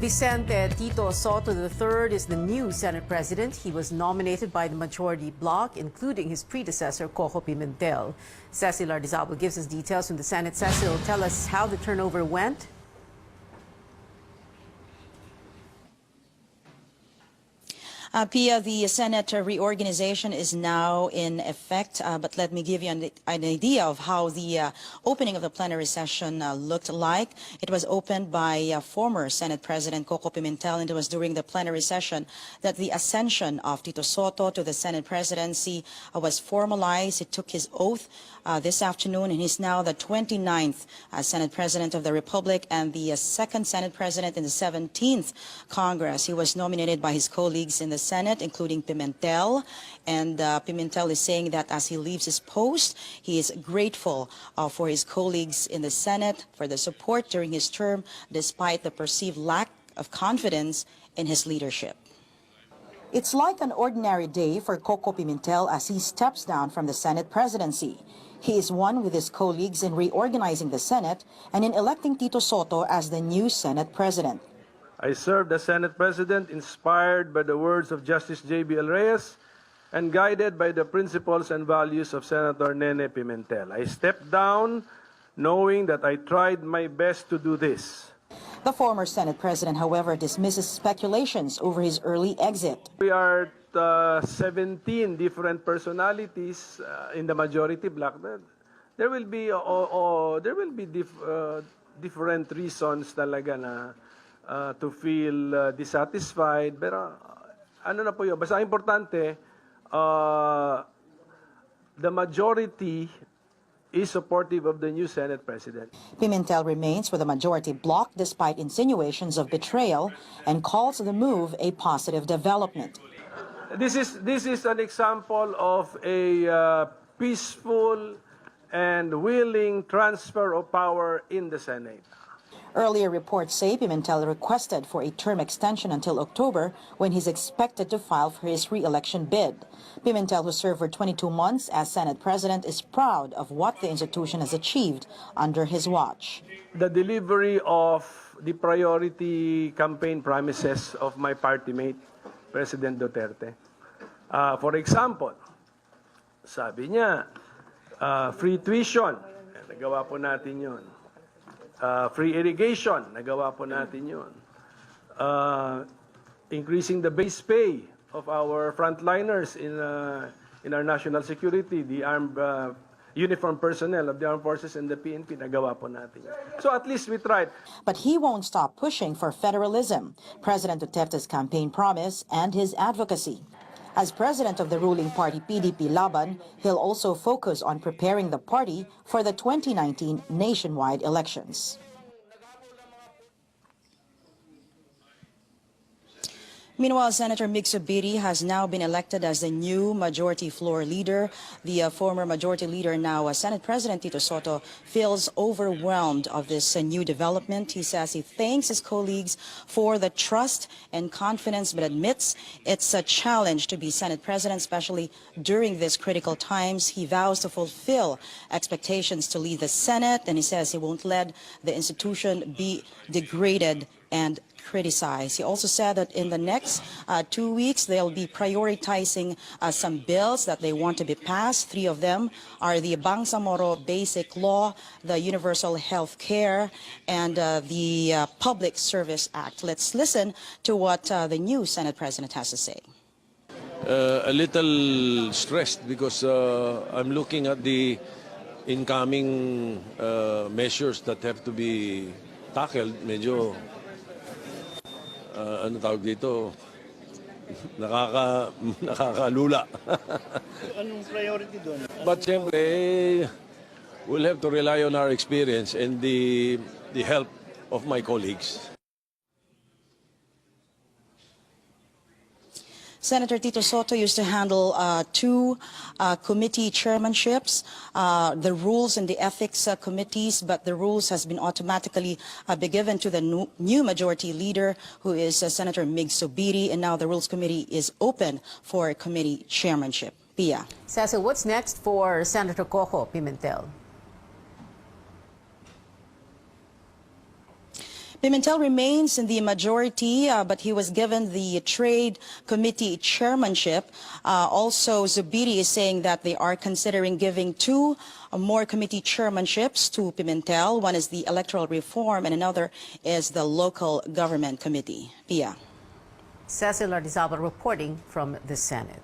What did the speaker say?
Vicente Tito Sotto III is the new Senate President. He was nominated by the majority bloc, including his predecessor, Coco Pimentel. Cecil Ardizabal gives us details from the Senate. Cecil, tell us how the turnover went. Pia, the Senate reorganization is now in effect, but let me give you an idea of how the opening of the plenary session looked like. It was opened by former Senate President Coco Pimentel, and it was during the plenary session that the ascension of Tito Sotto to the Senate presidency was formalized. He took his oath this afternoon, and he's now the 29th Senate President of the Republic and the second Senate President in the 17th Congress. He was nominated by his colleagues in the Senate, including Pimentel, and Pimentel is saying that as he leaves his post, he is grateful for his colleagues in the Senate for the support during his term, despite the perceived lack of confidence in his leadership. It's like an ordinary day for Coco Pimentel as he steps down from the Senate presidency. He is one with his colleagues in reorganizing the Senate and in electing Tito Sotto as the new Senate president. I served as Senate President inspired by the words of Justice J.B. L. Reyes and guided by the principles and values of Senator Nene Pimentel. I stepped down knowing that I tried my best to do this. The former Senate President, however, dismisses speculations over his early exit. We are 17 different personalities in the majority bloc. There will be different reasons talaga na to feel dissatisfied, pero ano na po yun, basta importante, the majority is supportive of the new Senate President. Pimentel remains with the majority bloc despite insinuations of betrayal and calls the move a positive development. This is an example of a peaceful and willing transfer of power in the Senate. Earlier reports say Pimentel requested for a term extension until October, when he's expected to file for his re-election bid. Pimentel, who served for 22 months as Senate President, is proud of what the institution has achieved under his watch. The delivery of the priority campaign promises of my party mate, President Duterte. For example, sabi niya, free tuition, nagawa po natin yun. Free irrigation, nagawa po natin yun. Increasing the base pay of our frontliners in our national security, the armed uniformed personnel of the armed forces and the PNP, nagawa po natin yun. So at least we tried. But he won't stop pushing for federalism, President Duterte's campaign promise and his advocacy. As president of the ruling party PDP Laban, he'll also focus on preparing the party for the 2019 nationwide elections. Meanwhile, Senator Mig Zubiri has now been elected as the new majority floor leader. The former majority leader, now Senate President Tito Sotto, feels overwhelmed of this new development. He says he thanks his colleagues for the trust and confidence, but admits it's a challenge to be Senate President, especially during these critical times. He vows to fulfill expectations to lead the Senate, and he says he won't let the institution be degraded and criticized. He also said that in the next 2 weeks, they'll be prioritizing some bills that they want to be passed. 3 of them are the Bangsamoro Basic Law, the Universal Health Care, and the Public Service Act. Let's listen to what the new Senate President has to say. A little stressed because I'm looking at the incoming measures that have to be tackled. Medyo ano tawag dito, nakakalula. Anong priority doon? But siyempre, we'll have to rely on our experience and the help of my colleagues. Senator Tito Sotto used to handle 2 committee chairmanships, the rules and the ethics committees, but the rules has been automatically be given to the new majority leader, who is Senator Mig Zubiri, and now the Rules Committee is open for committee chairmanship. Pia. Cecil, what's next for Senator Coco Pimentel? Pimentel remains in the majority, but he was given the Trade Committee chairmanship. Also, Zubiri is saying that they are considering giving two more committee chairmanships to Pimentel. One is the Electoral Reform and another is the Local Government Committee. Pia. Cecil Lardizabal reporting from the Senate.